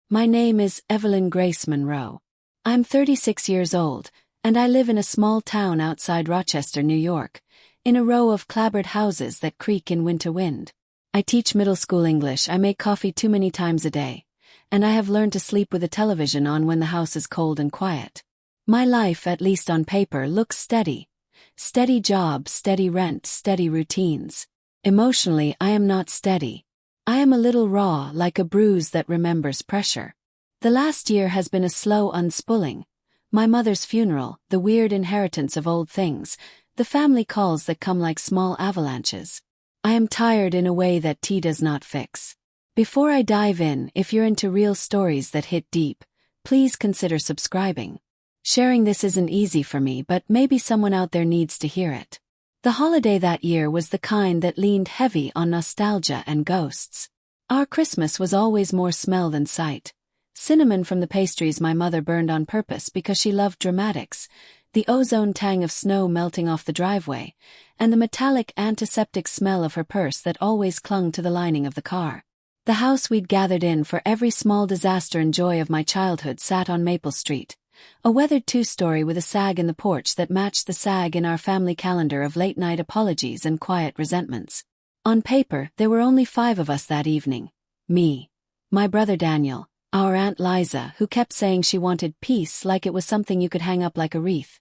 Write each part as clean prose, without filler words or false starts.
My name is Evelyn Grace Monroe. I'm 36 years old, and I live in a small town outside Rochester, New York, in a row of clapboard houses that creak in winter wind. I teach middle school English, I make coffee too many times a day, and I have learned to sleep with the television on when the house is cold and quiet. My life, at least on paper, looks steady. Steady job, steady rent, steady routines. Emotionally, I am not steady. I am a little raw, like a bruise that remembers pressure. The last year has been a slow unspooling. My mother's funeral, the weird inheritance of old things, the family calls that come like small avalanches. I am tired in a way that tea does not fix. Before I dive in, if you're into real stories that hit deep, please consider subscribing. Sharing this isn't easy for me, but maybe someone out there needs to hear it. The holiday that year was the kind that leaned heavy on nostalgia and ghosts. Our Christmas was always more smell than sight. Cinnamon from the pastries my mother burned on purpose because she loved dramatics, the ozone tang of snow melting off the driveway, and the metallic antiseptic smell of her purse that always clung to the lining of the car. The house we'd gathered in for every small disaster and joy of my childhood sat on Maple Street. A weathered two-story with a sag in the porch that matched the sag in our family calendar of late-night apologies and quiet resentments. On paper, there were only 5 of us that evening. Me, my brother Daniel, our Aunt Liza, who kept saying she wanted peace like it was something you could hang up like a wreath,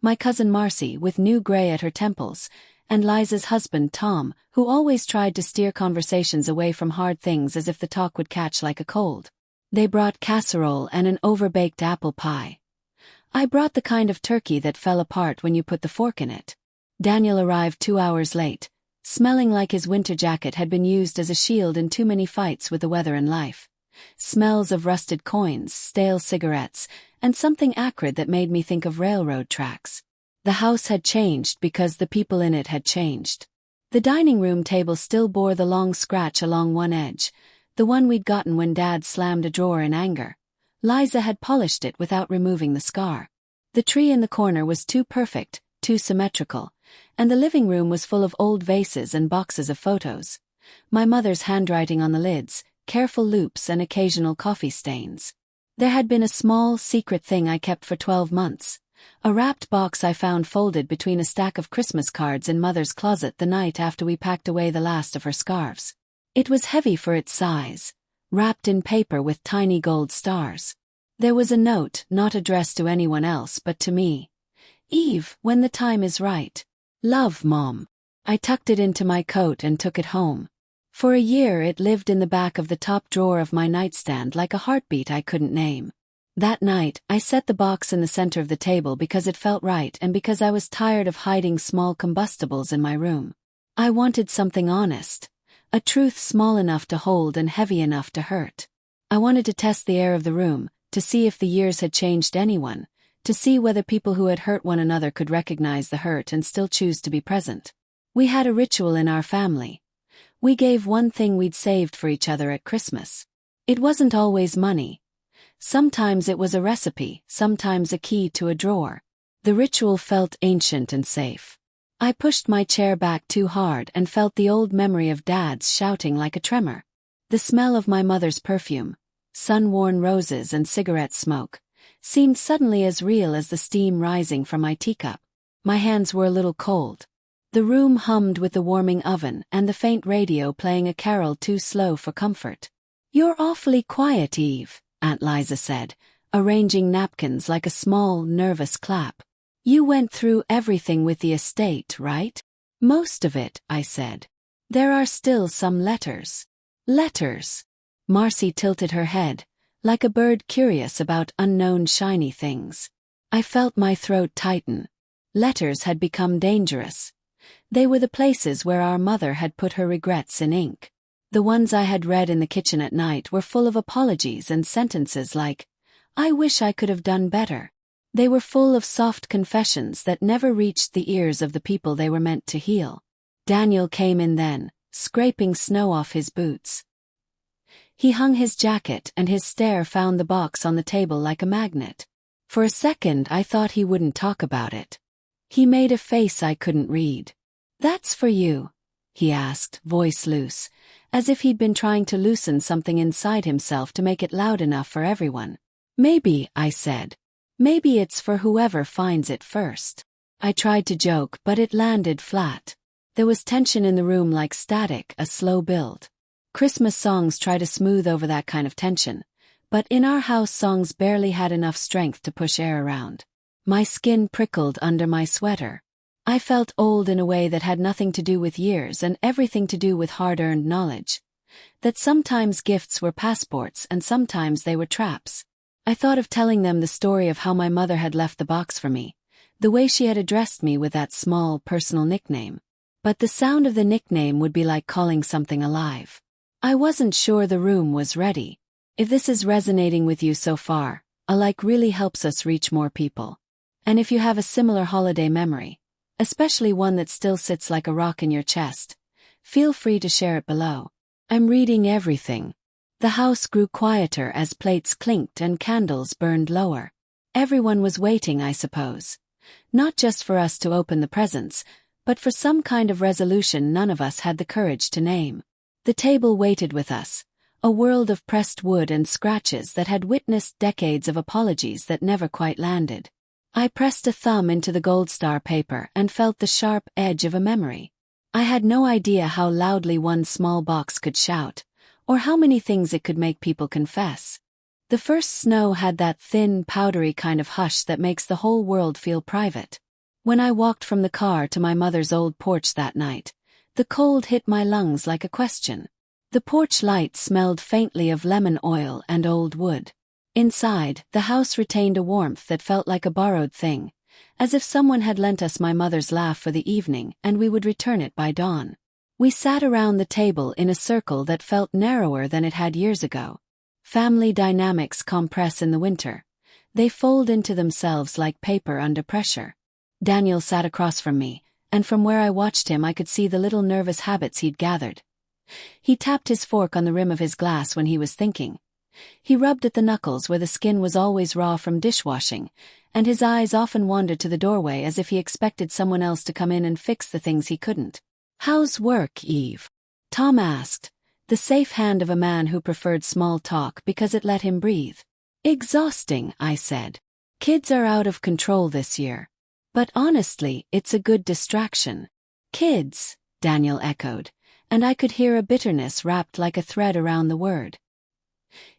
my cousin Marcy with new gray at her temples, and Liza's husband Tom, who always tried to steer conversations away from hard things as if the talk would catch like a cold. They brought casserole and an overbaked apple pie. I brought the kind of turkey that fell apart when you put the fork in it. Daniel arrived 2 hours late, smelling like his winter jacket had been used as a shield in too many fights with the weather and life. Smells of rusted coins, stale cigarettes, and something acrid that made me think of railroad tracks. The house had changed because the people in it had changed. The dining room table still bore the long scratch along one edge, the one we'd gotten when Dad slammed a drawer in anger. Liza had polished it without removing the scar. The tree in the corner was too perfect, too symmetrical, and the living room was full of old vases and boxes of photos. My mother's handwriting on the lids, careful loops and occasional coffee stains. There had been a small, secret thing I kept for 12 months. A wrapped box I found folded between a stack of Christmas cards in Mother's closet the night after we packed away the last of her scarves. It was heavy for its size, wrapped in paper with tiny gold stars. There was a note, not addressed to anyone else but to me. Eve, when the time is right. Love, Mom. I tucked it into my coat and took it home. For a year it lived in the back of the top drawer of my nightstand like a heartbeat I couldn't name. That night, I set the box in the center of the table because it felt right and because I was tired of hiding small combustibles in my room. I wanted something honest. A truth small enough to hold and heavy enough to hurt. I wanted to test the air of the room, to see if the years had changed anyone, to see whether people who had hurt one another could recognize the hurt and still choose to be present. We had a ritual in our family. We gave one thing we'd saved for each other at Christmas. It wasn't always money. Sometimes it was a recipe, sometimes a key to a drawer. The ritual felt ancient and safe. I pushed my chair back too hard and felt the old memory of Dad's shouting like a tremor. The smell of my mother's perfume, sun-worn roses and cigarette smoke, seemed suddenly as real as the steam rising from my teacup. My hands were a little cold. The room hummed with the warming oven and the faint radio playing a carol too slow for comfort. "You're awfully quiet, Eve," Aunt Liza said, arranging napkins like a small, nervous clap. "You went through everything with the estate, right?" "Most of it," I said. "There are still some letters." "Letters?" Marcy tilted her head, like a bird curious about unknown shiny things. I felt my throat tighten. Letters had become dangerous. They were the places where our mother had put her regrets in ink. The ones I had read in the kitchen at night were full of apologies and sentences like, "I wish I could have done better." They were full of soft confessions that never reached the ears of the people they were meant to heal. Daniel came in then, scraping snow off his boots. He hung his jacket and his stare found the box on the table like a magnet. For a second I thought he wouldn't talk about it. He made a face I couldn't read. "That's for you?" he asked, voice loose, as if he'd been trying to loosen something inside himself to make it loud enough for everyone. "Maybe," I said. "Maybe it's for whoever finds it first." I tried to joke, but it landed flat. There was tension in the room like static, a slow build. Christmas songs try to smooth over that kind of tension, but in our house songs barely had enough strength to push air around. My skin prickled under my sweater. I felt old in a way that had nothing to do with years and everything to do with hard-earned knowledge. That sometimes gifts were passports and sometimes they were traps. I thought of telling them the story of how my mother had left the box for me, the way she had addressed me with that small, personal nickname. But the sound of the nickname would be like calling something alive. I wasn't sure the room was ready. If this is resonating with you so far, a like really helps us reach more people. And if you have a similar holiday memory, especially one that still sits like a rock in your chest, feel free to share it below. I'm reading everything. The house grew quieter as plates clinked and candles burned lower. Everyone was waiting, I suppose. Not just for us to open the presents, but for some kind of resolution none of us had the courage to name. The table waited with us, a world of pressed wood and scratches that had witnessed decades of apologies that never quite landed. I pressed a thumb into the gold star paper and felt the sharp edge of a memory. I had no idea how loudly one small box could shout, or how many things it could make people confess. The first snow had that thin, powdery kind of hush that makes the whole world feel private. When I walked from the car to my mother's old porch that night, the cold hit my lungs like a question. The porch light smelled faintly of lemon oil and old wood. Inside, the house retained a warmth that felt like a borrowed thing, as if someone had lent us my mother's laugh for the evening and we would return it by dawn. We sat around the table in a circle that felt narrower than it had years ago. Family dynamics compress in the winter. They fold into themselves like paper under pressure. Daniel sat across from me, and from where I watched him I could see the little nervous habits he'd gathered. He tapped his fork on the rim of his glass when he was thinking. He rubbed at the knuckles where the skin was always raw from dishwashing, and his eyes often wandered to the doorway as if he expected someone else to come in and fix the things he couldn't. "How's work, Eve?" Tom asked, the safe hand of a man who preferred small talk because it let him breathe. "Exhausting," I said. "Kids are out of control this year. But honestly, it's a good distraction." "Kids," Daniel echoed, and I could hear a bitterness wrapped like a thread around the word.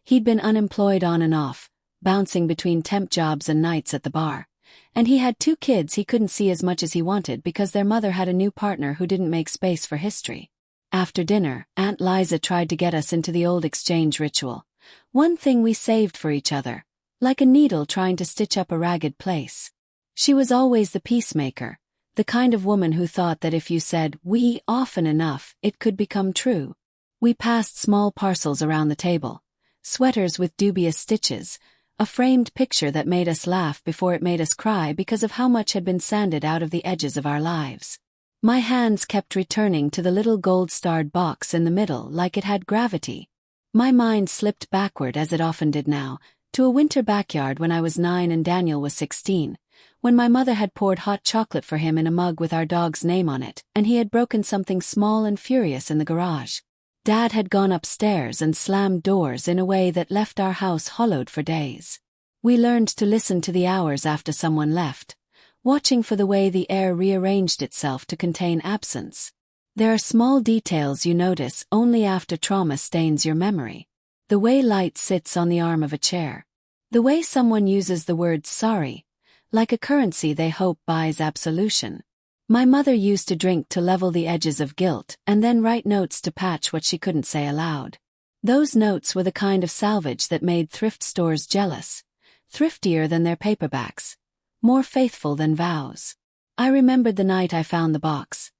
He'd been unemployed on and off, bouncing between temp jobs and nights at the bar. And he had 2 kids he couldn't see as much as he wanted because their mother had a new partner who didn't make space for history. After dinner, Aunt Liza tried to get us into the old exchange ritual. One thing we saved for each other, like a needle trying to stitch up a ragged place. She was always the peacemaker, the kind of woman who thought that if you said "we" often enough, it could become true. We passed small parcels around the table. Sweaters with dubious stitches, a framed picture that made us laugh before it made us cry because of how much had been sanded out of the edges of our lives. My hands kept returning to the little gold-starred box in the middle like it had gravity. My mind slipped backward, as it often did now, to a winter backyard when I was 9 and Daniel was 16, when my mother had poured hot chocolate for him in a mug with our dog's name on it, and he had broken something small and furious in the garage. Dad had gone upstairs and slammed doors in a way that left our house hollowed for days. We learned to listen to the hours after someone left, watching for the way the air rearranged itself to contain absence. There are small details you notice only after trauma stains your memory. The way light sits on the arm of a chair. The way someone uses the word sorry, like a currency they hope buys absolution. My mother used to drink to level the edges of guilt and then write notes to patch what she couldn't say aloud. Those notes were the kind of salvage that made thrift stores jealous, thriftier than their paperbacks, more faithful than vows. I remembered the night I found the box.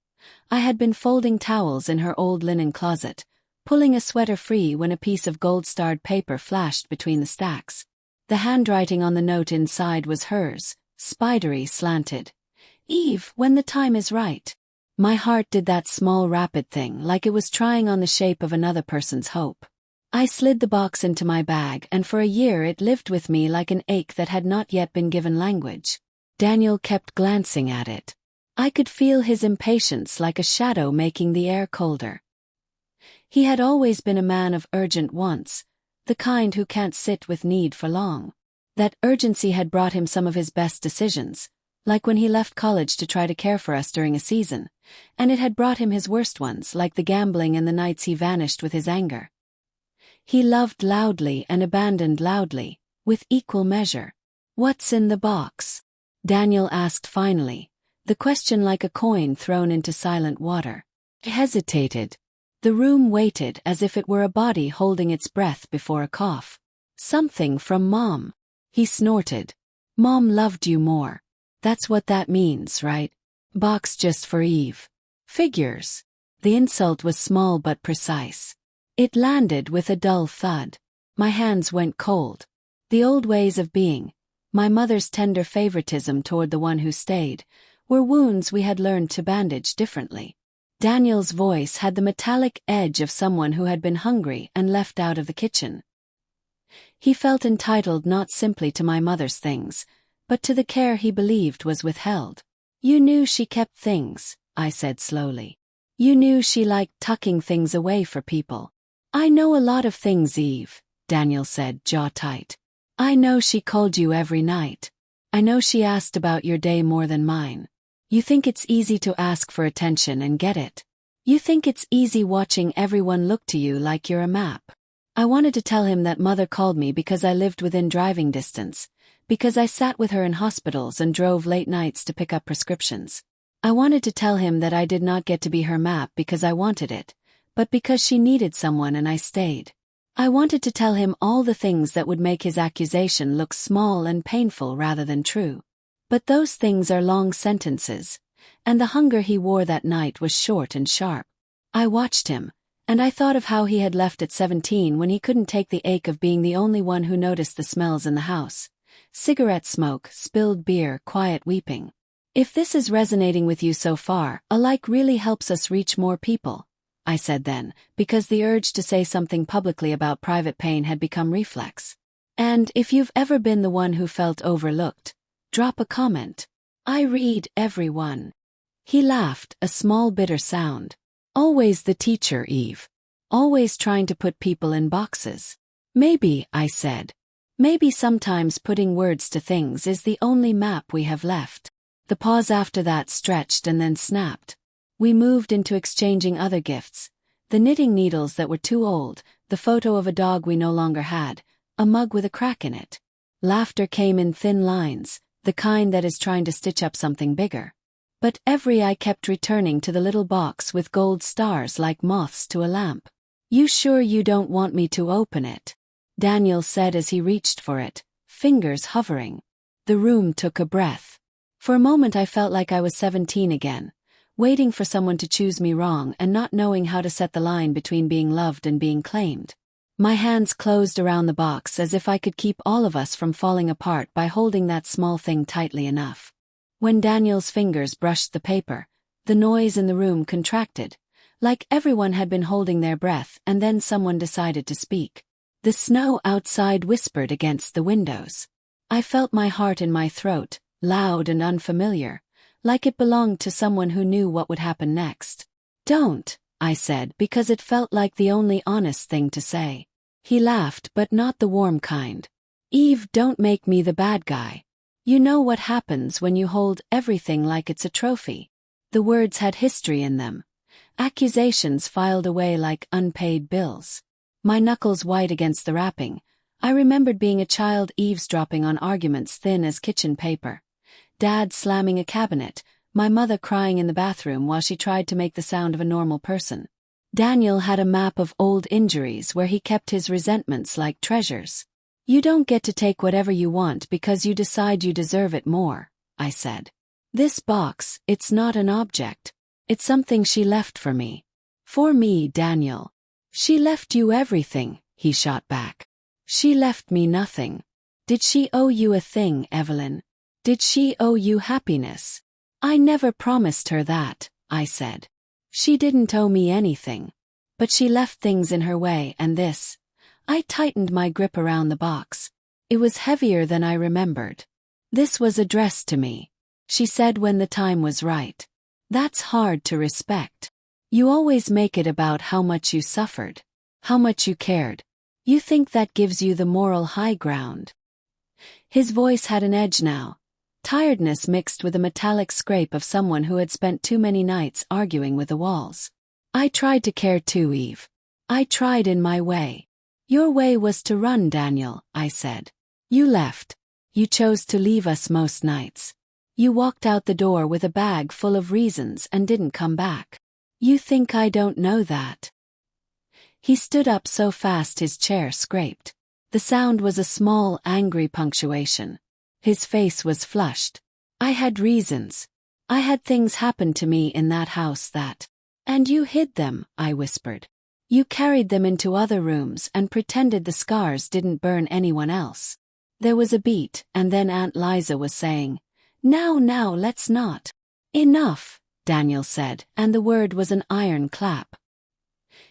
I had been folding towels in her old linen closet, pulling a sweater free when a piece of gold-starred paper flashed between the stacks. The handwriting on the note inside was hers, spidery, slanted. "Eve, when the time is right." My heart did that small rapid thing like it was trying on the shape of another person's hope. I slid the box into my bag and for a year it lived with me like an ache that had not yet been given language. Daniel kept glancing at it. I could feel his impatience like a shadow making the air colder. He had always been a man of urgent wants, the kind who can't sit with need for long. That urgency had brought him some of his best decisions, like when he left college to try to care for us during a season, and it had brought him his worst ones, like the gambling and the nights he vanished with his anger. He loved loudly and abandoned loudly, with equal measure. "What's in the box?" Daniel asked finally, the question like a coin thrown into silent water. He hesitated. The room waited as if it were a body holding its breath before a cough. "Something from Mom." He snorted. "Mom loved you more. That's what that means, right? Box just for Eve." "Figures." The insult was small but precise. It landed with a dull thud. My hands went cold. The old ways of being, my mother's tender favoritism toward the one who stayed, were wounds we had learned to bandage differently. Daniel's voice had the metallic edge of someone who had been hungry and left out of the kitchen. He felt entitled not simply to my mother's things, but to the care he believed was withheld. "You knew she kept things," I said slowly. "You knew she liked tucking things away for people." "I know a lot of things, Eve," Daniel said, jaw tight. "I know she called you every night. I know she asked about your day more than mine. You think it's easy to ask for attention and get it. You think it's easy watching everyone look to you like you're a map." I wanted to tell him that Mother called me because I lived within driving distance, because I sat with her in hospitals and drove late nights to pick up prescriptions. I wanted to tell him that I did not get to be her map because I wanted it, but because she needed someone and I stayed. I wanted to tell him all the things that would make his accusation look small and painful rather than true. But those things are long sentences, and the hunger he wore that night was short and sharp. I watched him, and I thought of how he had left at 17 when he couldn't take the ache of being the only one who noticed the smells in the house. Cigarette smoke, spilled beer, quiet weeping. "If this is resonating with you so far, a like really helps us reach more people," I said then, because the urge to say something publicly about private pain had become reflex. "And if you've ever been the one who felt overlooked, drop a comment. I read every one." He laughed, a small bitter sound. "Always the teacher, Eve. Always trying to put people in boxes." "Maybe," I said. "Maybe sometimes putting words to things is the only map we have left." The pause after that stretched and then snapped. We moved into exchanging other gifts. The knitting needles that were too old, the photo of a dog we no longer had, a mug with a crack in it. Laughter came in thin lines, the kind that is trying to stitch up something bigger. But every eye kept returning to the little box with gold stars like moths to a lamp. "You sure you don't want me to open it?" Daniel said as he reached for it, fingers hovering. The room took a breath. For a moment I felt like I was 17 again, waiting for someone to choose me wrong and not knowing how to set the line between being loved and being claimed. My hands closed around the box as if I could keep all of us from falling apart by holding that small thing tightly enough. When Daniel's fingers brushed the paper, the noise in the room contracted, like everyone had been holding their breath, and then someone decided to speak. The snow outside whispered against the windows. I felt my heart in my throat, loud and unfamiliar, like it belonged to someone who knew what would happen next. "Don't," I said, because it felt like the only honest thing to say. He laughed, but not the warm kind. "Eve, don't make me the bad guy. You know what happens when you hold everything like it's a trophy." The words had history in them. Accusations filed away like unpaid bills. My knuckles white against the wrapping, I remembered being a child eavesdropping on arguments thin as kitchen paper. Dad slamming a cabinet, my mother crying in the bathroom while she tried to make the sound of a normal person. Daniel had a map of old injuries where he kept his resentments like treasures. "You don't get to take whatever you want because you decide you deserve it more," I said. "This box, it's not an object. It's something she left for me." "For me, Daniel." "She left you everything," he shot back. "She left me nothing." "Did she owe you a thing, Evelyn? Did she owe you happiness?" "I never promised her that," I said. "She didn't owe me anything. But she left things in her way, and this." I tightened my grip around the box. It was heavier than I remembered. "This was addressed to me," she said when the time was right. "That's hard to respect." You always make it about how much you suffered, how much you cared. You think that gives you the moral high ground." His voice had an edge now, tiredness mixed with a metallic scrape of someone who had spent too many nights arguing with the walls. "I tried to care too, Eve. I tried in my way." "Your way was to run, Daniel," I said. "You left. You chose to leave us most nights. You walked out the door with a bag full of reasons and didn't come back. You think I don't know that?" He stood up so fast his chair scraped. The sound was a small, angry punctuation. His face was flushed. "I had reasons. I had things happen to me in that house that—" "And you hid them," I whispered. "You carried them into other rooms and pretended the scars didn't burn anyone else." There was a beat, and then Aunt Liza was saying, Now, let's not." "Enough," Daniel said, and the word was an iron clap.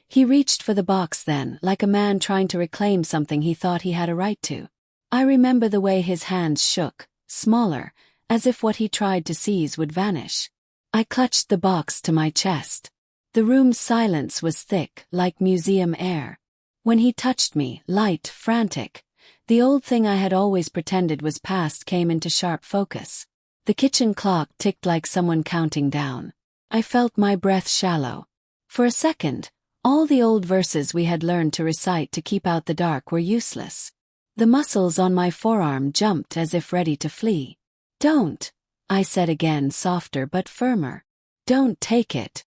He reached for the box then, like a man trying to reclaim something he thought he had a right to. I remember the way his hands shook, smaller, as if what he tried to seize would vanish. I clutched the box to my chest. The room's silence was thick, like museum air. When he touched me, light, frantic, the old thing I had always pretended was past came into sharp focus. The kitchen clock ticked like someone counting down. I felt my breath shallow. For a second, all the old verses we had learned to recite to keep out the dark were useless. The muscles on my forearm jumped as if ready to flee. "Don't," I said again, softer but firmer. "Don't take it."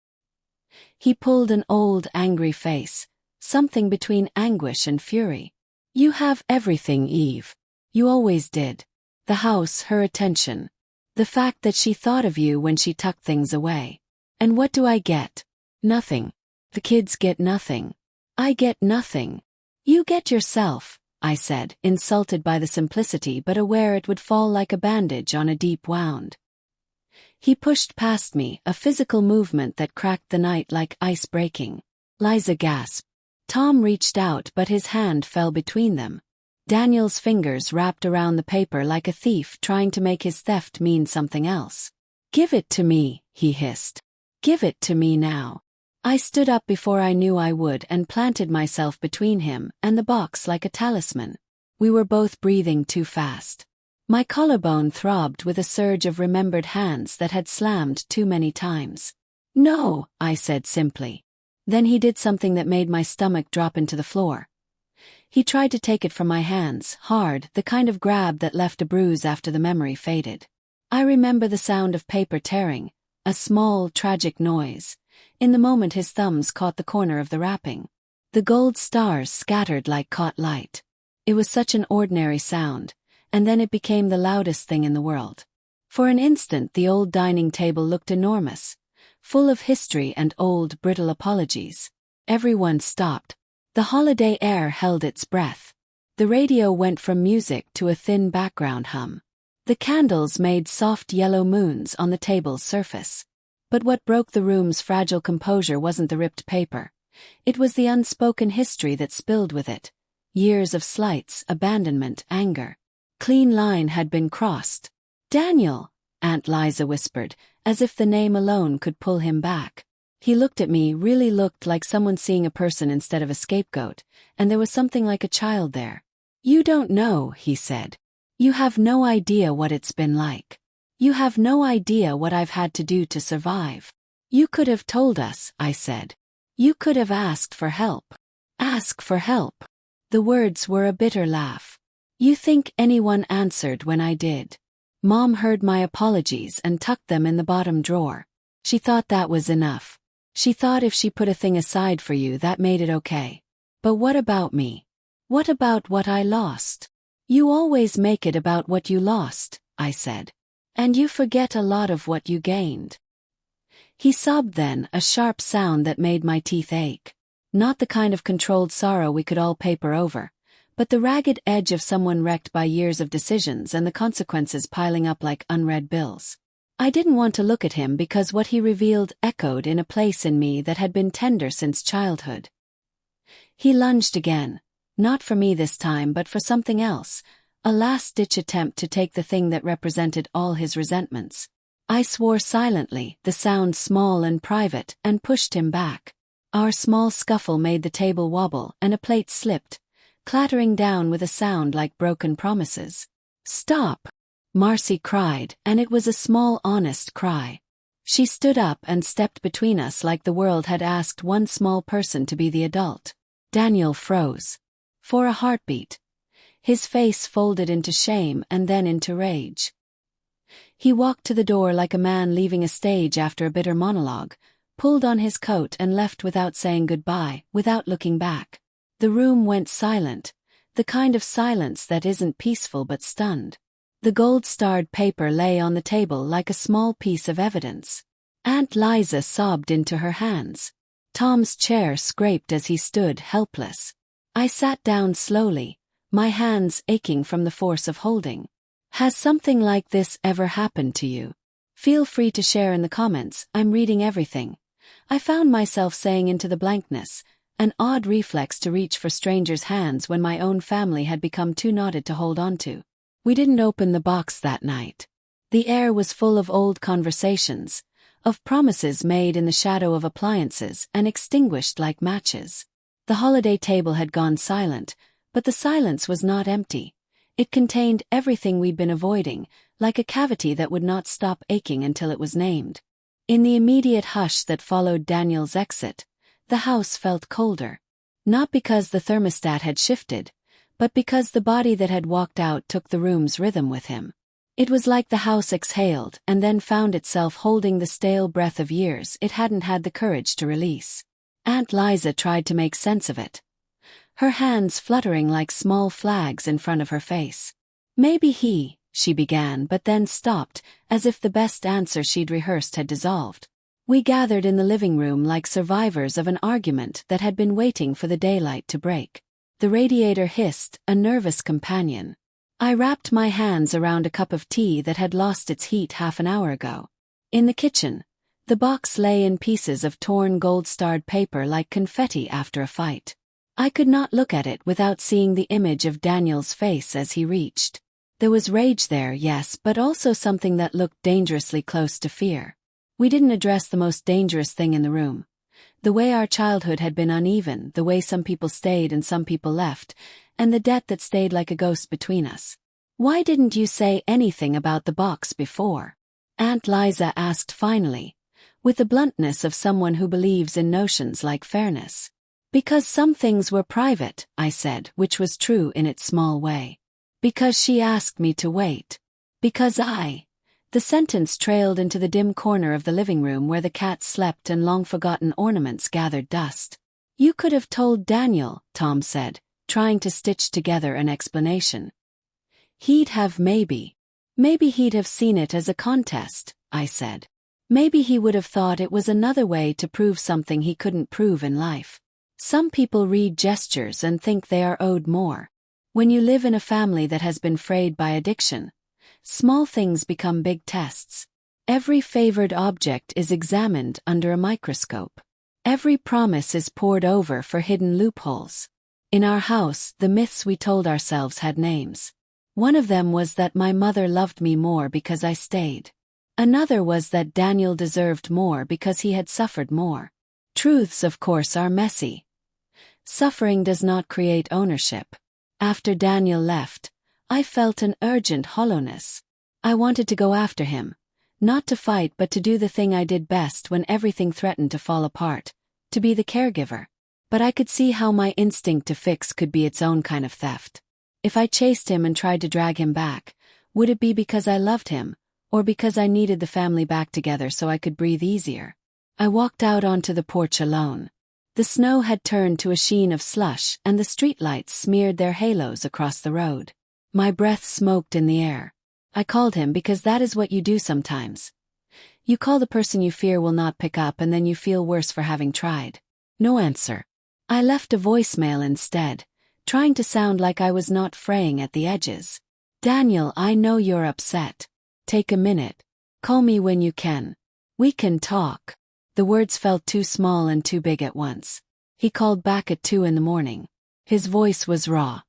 He pulled an old, angry face, something between anguish and fury. "You have everything, Eve. You always did. The house, her attention. The fact that she thought of you when she tucked things away. And what do I get? Nothing. The kids get nothing. I get nothing. You get yourself," I said, insulted by the simplicity but aware it would fall like a bandage on a deep wound. He pushed past me, a physical movement that cracked the night like ice breaking. Liza gasped. Tom reached out but his hand fell between them. Daniel's fingers wrapped around the paper like a thief trying to make his theft mean something else. "Give it to me," he hissed. "Give it to me now." I stood up before I knew I would and planted myself between him and the box like a talisman. We were both breathing too fast. My collarbone throbbed with a surge of remembered hands that had slammed too many times. "No," I said simply. Then he did something that made my stomach drop into the floor. He tried to take it from my hands, hard, the kind of grab that left a bruise after the memory faded. I remember the sound of paper tearing, a small, tragic noise. In the moment his thumbs caught the corner of the wrapping. The gold stars scattered like caught light. It was such an ordinary sound, and then it became the loudest thing in the world. For an instant the old dining table looked enormous, full of history and old, brittle apologies. Everyone stopped. The holiday air held its breath. The radio went from music to a thin background hum. The candles made soft yellow moons on the table's surface. But what broke the room's fragile composure wasn't the ripped paper. It was the unspoken history that spilled with it. Years of slights, abandonment, anger. Clean line had been crossed. "Daniel," Aunt Liza whispered, as if the name alone could pull him back. He looked at me, really looked like someone seeing a person instead of a scapegoat, and there was something like a child there. "You don't know," he said. "You have no idea what it's been like. You have no idea what I've had to do to survive." "You could have told us," I said. "You could have asked for help." "Ask for help." The words were a bitter laugh. "You think anyone answered when I did? Mom heard my apologies and tucked them in the bottom drawer. She thought that was enough. She thought if she put a thing aside for you that made it okay. But what about me? What about what I lost?" "You always make it about what you lost," I said. "And you forget a lot of what you gained." He sobbed then, a sharp sound that made my teeth ache. Not the kind of controlled sorrow we could all paper over, but the ragged edge of someone wrecked by years of decisions and the consequences piling up like unread bills. I didn't want to look at him because what he revealed echoed in a place in me that had been tender since childhood. He lunged again, not for me this time but for something else, a last-ditch attempt to take the thing that represented all his resentments. I swore silently, the sound small and private, and pushed him back. Our small scuffle made the table wobble, and a plate slipped, clattering down with a sound like broken promises. "Stop!" Marcy cried, and it was a small, honest cry. She stood up and stepped between us like the world had asked one small person to be the adult. Daniel froze. For a heartbeat. His face folded into shame and then into rage. He walked to the door like a man leaving a stage after a bitter monologue, pulled on his coat and left without saying goodbye, without looking back. The room went silent, the kind of silence that isn't peaceful but stunned. The gold-starred paper lay on the table like a small piece of evidence. Aunt Liza sobbed into her hands. Tom's chair scraped as he stood helpless. I sat down slowly, my hands aching from the force of holding. Has something like this ever happened to you? Feel free to share in the comments. I'm reading everything. I found myself saying into the blankness, an odd reflex to reach for strangers' hands when my own family had become too knotted to hold on to. We didn't open the box that night. The air was full of old conversations, of promises made in the shadow of appliances and extinguished like matches. The holiday table had gone silent, but the silence was not empty. It contained everything we'd been avoiding, like a cavity that would not stop aching until it was named. In the immediate hush that followed Daniel's exit, the house felt colder. Not because the thermostat had shifted, but because the body that had walked out took the room's rhythm with him. It was like the house exhaled and then found itself holding the stale breath of years it hadn't had the courage to release. Aunt Liza tried to make sense of it, her hands fluttering like small flags in front of her face. "Maybe she began, but then stopped, as if the best answer she'd rehearsed had dissolved. We gathered in the living room like survivors of an argument that had been waiting for the daylight to break. The radiator hissed, a nervous companion. I wrapped my hands around a cup of tea that had lost its heat half an hour ago. In the kitchen, the box lay in pieces of torn gold-starred paper like confetti after a fight. I could not look at it without seeing the image of Daniel's face as he reached. There was rage there, yes, but also something that looked dangerously close to fear. We didn't address the most dangerous thing in the room. The way our childhood had been uneven, the way some people stayed and some people left, and the debt that stayed like a ghost between us. "Why didn't you say anything about the box before?" Aunt Liza asked finally, with the bluntness of someone who believes in notions like fairness. "Because some things were private," I said, which was true in its small way. "Because she asked me to wait. Because The sentence trailed into the dim corner of the living room where the cat slept and long-forgotten ornaments gathered dust. "You could have told Daniel," Tom said, trying to stitch together an explanation. "He'd have maybe he'd have seen it as a contest," I said. "Maybe he would have thought it was another way to prove something he couldn't prove in life. Some people read gestures and think they are owed more. When you live in a family that has been frayed by addiction, small things become big tests. Every favored object is examined under a microscope. Every promise is pored over for hidden loopholes. In our house, the myths we told ourselves had names. One of them was that my mother loved me more because I stayed. Another was that Daniel deserved more because he had suffered more. Truths, of course, are messy. Suffering does not create ownership. After Daniel left, I felt an urgent hollowness. I wanted to go after him. Not to fight, but to do the thing I did best when everything threatened to fall apart, to be the caregiver. But I could see how my instinct to fix could be its own kind of theft. If I chased him and tried to drag him back, would it be because I loved him, or because I needed the family back together so I could breathe easier? I walked out onto the porch alone. The snow had turned to a sheen of slush and the streetlights smeared their halos across the road. My breath smoked in the air. I called him because that is what you do sometimes. You call the person you fear will not pick up and then you feel worse for having tried. No answer. I left a voicemail instead, trying to sound like I was not fraying at the edges. "Daniel, I know you're upset. Take a minute. Call me when you can. We can talk." The words felt too small and too big at once. He called back at 2 a.m. His voice was raw.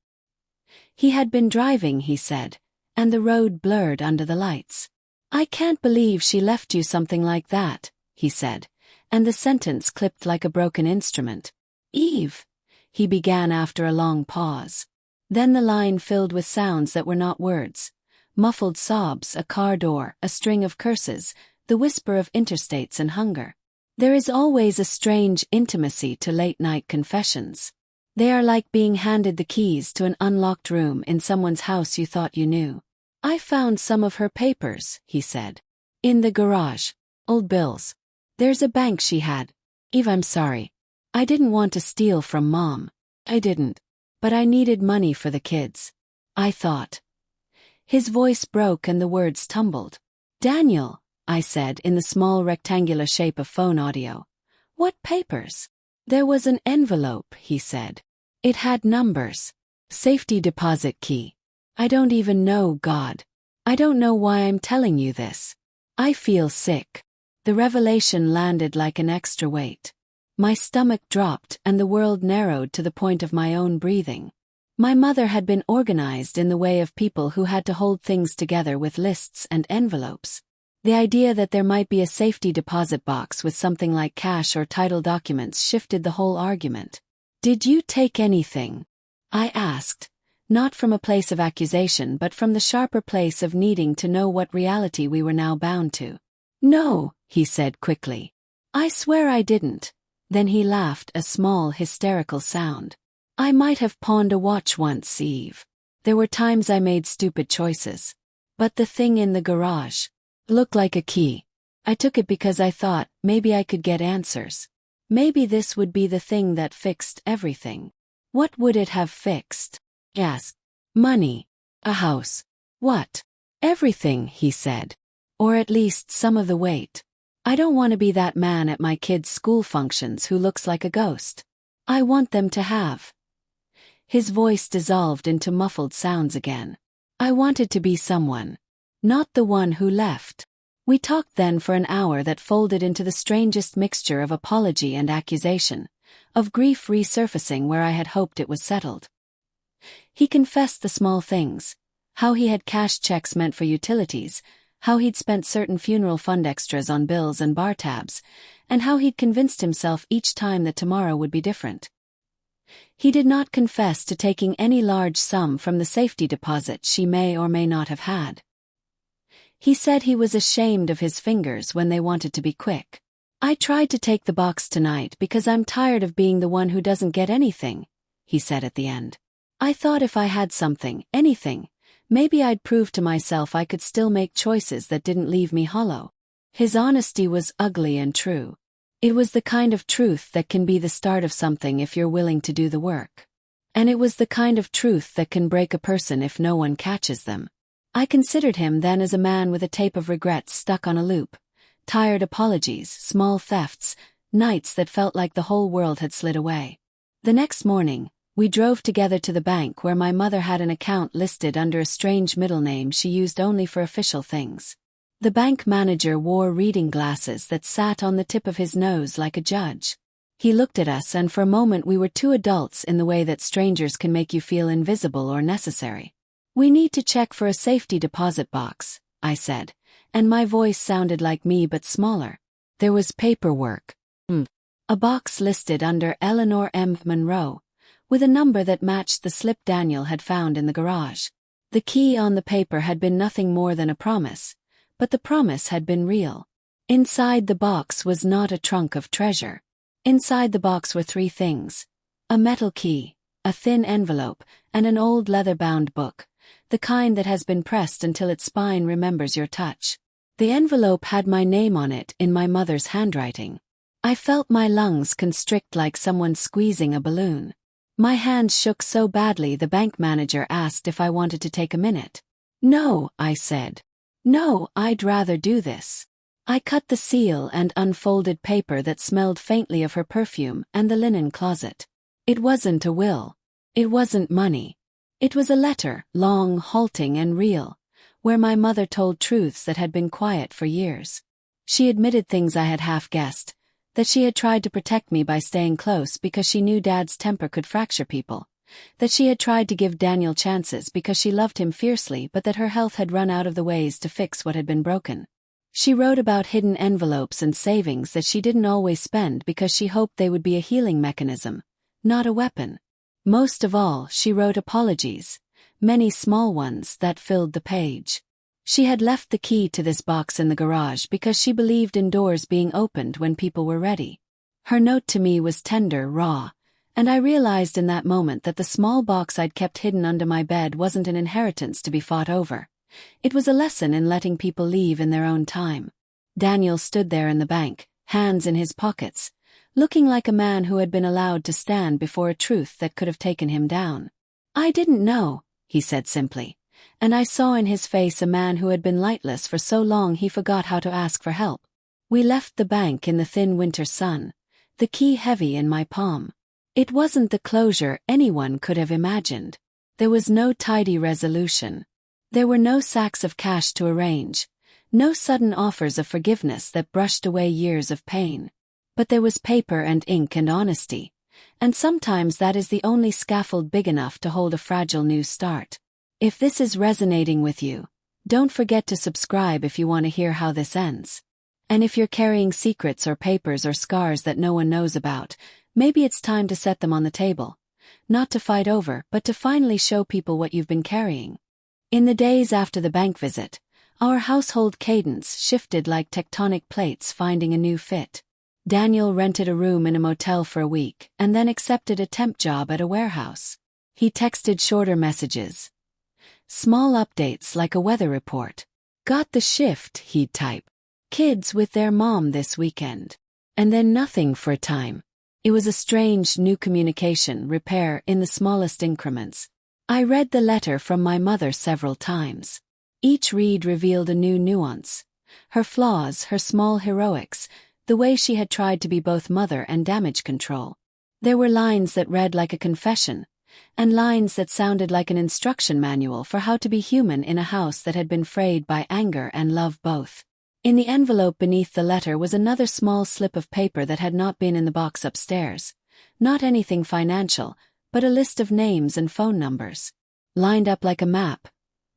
He had been driving, he said, and the road blurred under the lights. I can't believe she left you something like that, he said, and the sentence clipped like a broken instrument. Eve, he began after a long pause. Then the line filled with sounds that were not words. Muffled sobs, a car door, a string of curses, the whisper of interstates and hunger. There is always a strange intimacy to late-night confessions. They are like being handed the keys to an unlocked room in someone's house you thought you knew. I found some of her papers, he said. In the garage. Old bills. There's a bank she had. Eve, I'm sorry. I didn't want to steal from Mom. I didn't. But I needed money for the kids. I thought. His voice broke and the words tumbled. Daniel, I said in the small rectangular shape of phone audio. What papers? There was an envelope, he said. It had numbers. Safety deposit key. I don't even know, God. I don't know why I'm telling you this. I feel sick. The revelation landed like an extra weight. My stomach dropped and the world narrowed to the point of my own breathing. My mother had been organized in the way of people who had to hold things together with lists and envelopes. The idea that there might be a safety deposit box with something like cash or title documents shifted the whole argument. Did you take anything? I asked. Not from a place of accusation but from the sharper place of needing to know what reality we were now bound to. No, he said quickly. I swear I didn't. Then he laughed, a small hysterical sound. I might have pawned a watch once, Eve. There were times I made stupid choices. But the thing in the garage looked like a key. I took it because I thought maybe I could get answers. Maybe this would be the thing that fixed everything. What would it have fixed? Yes. Money. A house. What? Everything, he said. Or at least some of the weight. I don't want to be that man at my kids' school functions who looks like a ghost. I want them to have. His voice dissolved into muffled sounds again. I wanted to be someone. Not the one who left. We talked then for an hour that folded into the strangest mixture of apology and accusation, of grief resurfacing where I had hoped it was settled. He confessed the small things, how he had cashed checks meant for utilities, how he'd spent certain funeral fund extras on bills and bar tabs, and how he'd convinced himself each time that tomorrow would be different. He did not confess to taking any large sum from the safety deposit she may or may not have had. He said he was ashamed of his fingers when they wanted to be quick. I tried to take the box tonight because I'm tired of being the one who doesn't get anything, he said at the end. I thought if I had something, anything, maybe I'd prove to myself I could still make choices that didn't leave me hollow. His honesty was ugly and true. It was the kind of truth that can be the start of something if you're willing to do the work. And it was the kind of truth that can break a person if no one catches them. I considered him then as a man with a tape of regrets stuck on a loop. Tired apologies, small thefts, nights that felt like the whole world had slid away. The next morning, we drove together to the bank where my mother had an account listed under a strange middle name she used only for official things. The bank manager wore reading glasses that sat on the tip of his nose like a judge. He looked at us and for a moment we were two adults in the way that strangers can make you feel invisible or necessary. We need to check for a safety deposit box, I said, and my voice sounded like me but smaller. There was paperwork. A box listed under Eleanor M. Monroe, with a number that matched the slip Daniel had found in the garage. The key on the paper had been nothing more than a promise, but the promise had been real. Inside the box was not a trunk of treasure. Inside the box were three things: a metal key, a thin envelope, and an old leather-bound book, the kind that has been pressed until its spine remembers your touch. The envelope had my name on it in my mother's handwriting. I felt my lungs constrict like someone squeezing a balloon. My hands shook so badly the bank manager asked if I wanted to take a minute. No, I said. No, I'd rather do this. I cut the seal and unfolded paper that smelled faintly of her perfume and the linen closet. It wasn't a will. It wasn't money. It was a letter, long, halting and real, where my mother told truths that had been quiet for years. She admitted things I had half guessed, that she had tried to protect me by staying close because she knew Dad's temper could fracture people, that she had tried to give Daniel chances because she loved him fiercely, but that her health had run out of the ways to fix what had been broken. She wrote about hidden envelopes and savings that she didn't always spend because she hoped they would be a healing mechanism, not a weapon. Most of all, she wrote apologies, many small ones that filled the page. She had left the key to this box in the garage because she believed in doors being opened when people were ready. Her note to me was tender, raw, and I realized in that moment that the small box I'd kept hidden under my bed wasn't an inheritance to be fought over. It was a lesson in letting people leave in their own time. Daniel stood there in the bank, hands in his pockets, looking like a man who had been allowed to stand before a truth that could have taken him down. "I didn't know," he said simply, and I saw in his face a man who had been lightless for so long he forgot how to ask for help. We left the bank in the thin winter sun, the key heavy in my palm. It wasn't the closure anyone could have imagined. There was no tidy resolution. There were no sacks of cash to arrange, no sudden offers of forgiveness that brushed away years of pain. But there was paper and ink and honesty, and sometimes that is the only scaffold big enough to hold a fragile new start. If this is resonating with you, don't forget to subscribe if you want to hear how this ends. And if you're carrying secrets or papers or scars that no one knows about, maybe it's time to set them on the table. Not to fight over, but to finally show people what you've been carrying. In the days after the bank visit, our household cadence shifted like tectonic plates finding a new fit. Daniel rented a room in a motel for a week and then accepted a temp job at a warehouse. He texted shorter messages. Small updates like a weather report. "Got the shift," he'd type. "Kids with their mom this weekend." And then nothing for a time. It was a strange new communication repair in the smallest increments. I read the letter from my mother several times. Each read revealed a new nuance. Her flaws, her small heroics, the way she had tried to be both mother and damage control. There were lines that read like a confession, and lines that sounded like an instruction manual for how to be human in a house that had been frayed by anger and love both. In the envelope beneath the letter was another small slip of paper that had not been in the box upstairs. Not anything financial, but a list of names and phone numbers. Lined up like a map.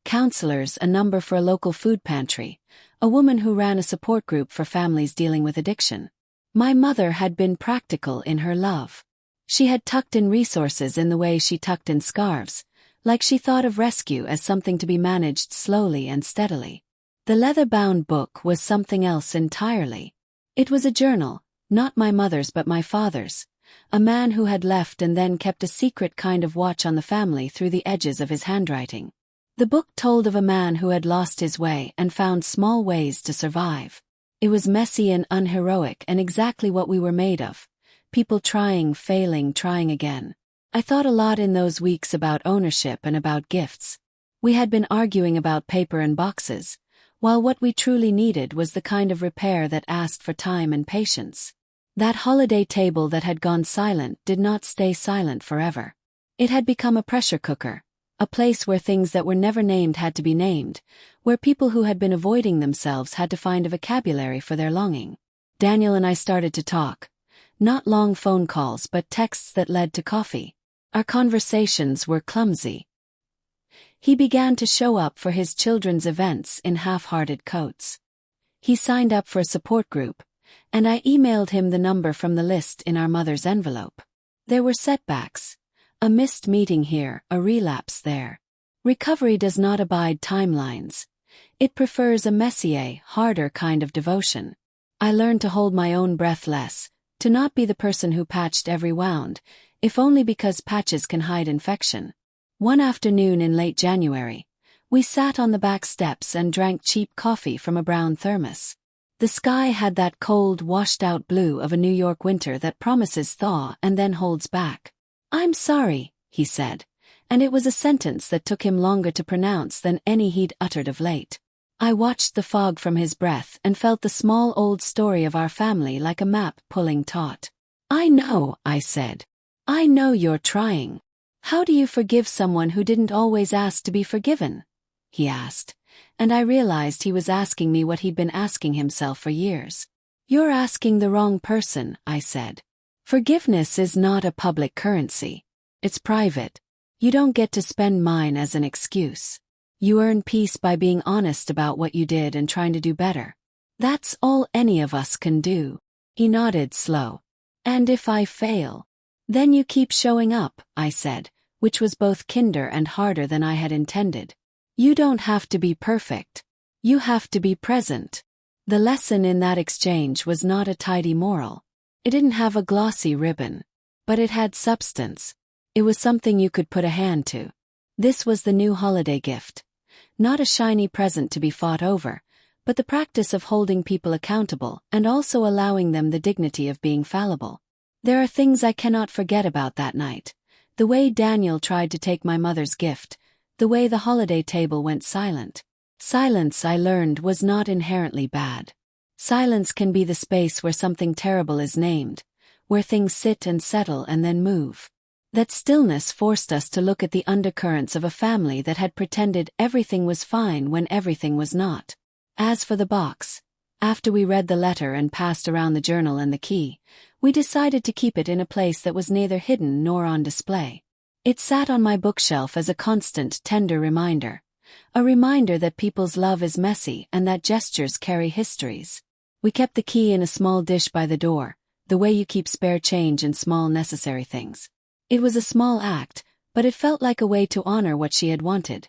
Counselors, a number for a local food pantry, a woman who ran a support group for families dealing with addiction. My mother had been practical in her love. She had tucked in resources in the way she tucked in scarves, like she thought of rescue as something to be managed slowly and steadily. The leather-bound book was something else entirely. It was a journal, not my mother's but my father's, a man who had left and then kept a secret kind of watch on the family through the edges of his handwriting. The book told of a man who had lost his way and found small ways to survive. It was messy and unheroic and exactly what we were made of. People trying, failing, trying again. I thought a lot in those weeks about ownership and about gifts. We had been arguing about paper and boxes, while what we truly needed was the kind of repair that asked for time and patience. That holiday table that had gone silent did not stay silent forever. It had become a pressure cooker, a place where things that were never named had to be named, where people who had been avoiding themselves had to find a vocabulary for their longing. Daniel and I started to talk. Not long phone calls but texts that led to coffee. Our conversations were clumsy. He began to show up for his children's events in half-hearted coats. He signed up for a support group, and I emailed him the number from the list in our mother's envelope. There were setbacks. A missed meeting here, a relapse there. Recovery does not abide timelines. It prefers a messier, harder kind of devotion. I learned to hold my own breath less, to not be the person who patched every wound, if only because patches can hide infection. One afternoon in late January, we sat on the back steps and drank cheap coffee from a brown thermos. The sky had that cold, washed-out blue of a New York winter that promises thaw and then holds back. "I'm sorry," he said, and it was a sentence that took him longer to pronounce than any he'd uttered of late. I watched the fog from his breath and felt the small old story of our family like a map pulling taut. "I know," I said. "I know you're trying. How do you forgive someone who didn't always ask to be forgiven?" he asked, and I realized he was asking me what he'd been asking himself for years. "You're asking the wrong person," I said. "Forgiveness is not a public currency. It's private. You don't get to spend mine as an excuse. You earn peace by being honest about what you did and trying to do better. That's all any of us can do. He nodded slow. And if I fail? Then you keep showing up, I said, which was both kinder and harder than I had intended. You don't have to be perfect. You have to be present. The lesson in that exchange was not a tidy moral. It didn't have a glossy ribbon. But it had substance. It was something you could put a hand to. This was the new holiday gift. Not a shiny present to be fought over, but the practice of holding people accountable and also allowing them the dignity of being fallible. There are things I cannot forget about that night. The way Daniel tried to take my mother's gift, the way the holiday table went silent. Silence, I learned, was not inherently bad. Silence can be the space where something terrible is named, where things sit and settle and then move. That stillness forced us to look at the undercurrents of a family that had pretended everything was fine when everything was not. As for the box, after we read the letter and passed around the journal and the key, we decided to keep it in a place that was neither hidden nor on display. It sat on my bookshelf as a constant, tender reminder. A reminder that people's love is messy and that gestures carry histories. We kept the key in a small dish by the door, the way you keep spare change and small necessary things. It was a small act, but it felt like a way to honor what she had wanted.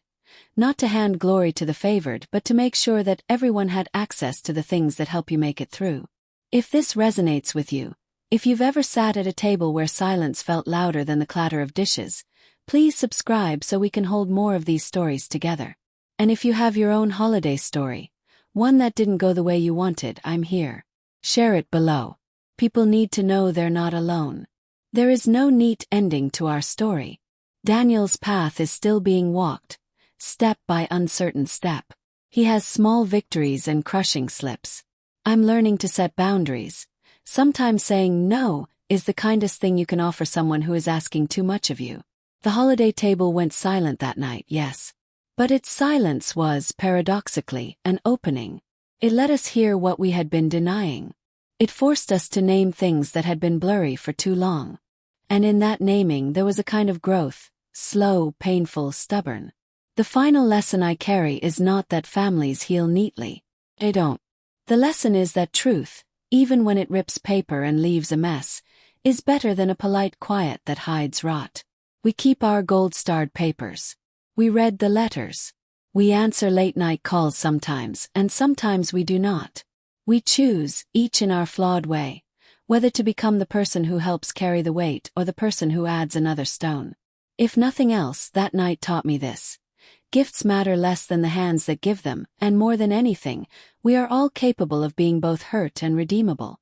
Not to hand glory to the favored, but to make sure that everyone had access to the things that help you make it through. If this resonates with you, if you've ever sat at a table where silence felt louder than the clatter of dishes, please subscribe so we can hold more of these stories together. And if you have your own holiday story, one that didn't go the way you wanted, I'm here. Share it below. People need to know they're not alone. There is no neat ending to our story. Daniel's path is still being walked, step by uncertain step. He has small victories and crushing slips. I'm learning to set boundaries. Sometimes saying no is the kindest thing you can offer someone who is asking too much of you. The holiday table went silent that night, yes. But its silence was, paradoxically, an opening. It let us hear what we had been denying. It forced us to name things that had been blurry for too long. And in that naming there was a kind of growth, slow, painful, stubborn. The final lesson I carry is not that families heal neatly. They don't. The lesson is that truth, even when it rips paper and leaves a mess, is better than a polite quiet that hides rot. We keep our gold-starred papers. We read the letters. We answer late-night calls sometimes, and sometimes we do not. We choose, each in our flawed way, whether to become the person who helps carry the weight or the person who adds another stone. If nothing else, that night taught me this. Gifts matter less than the hands that give them, and more than anything, we are all capable of being both hurt and redeemable.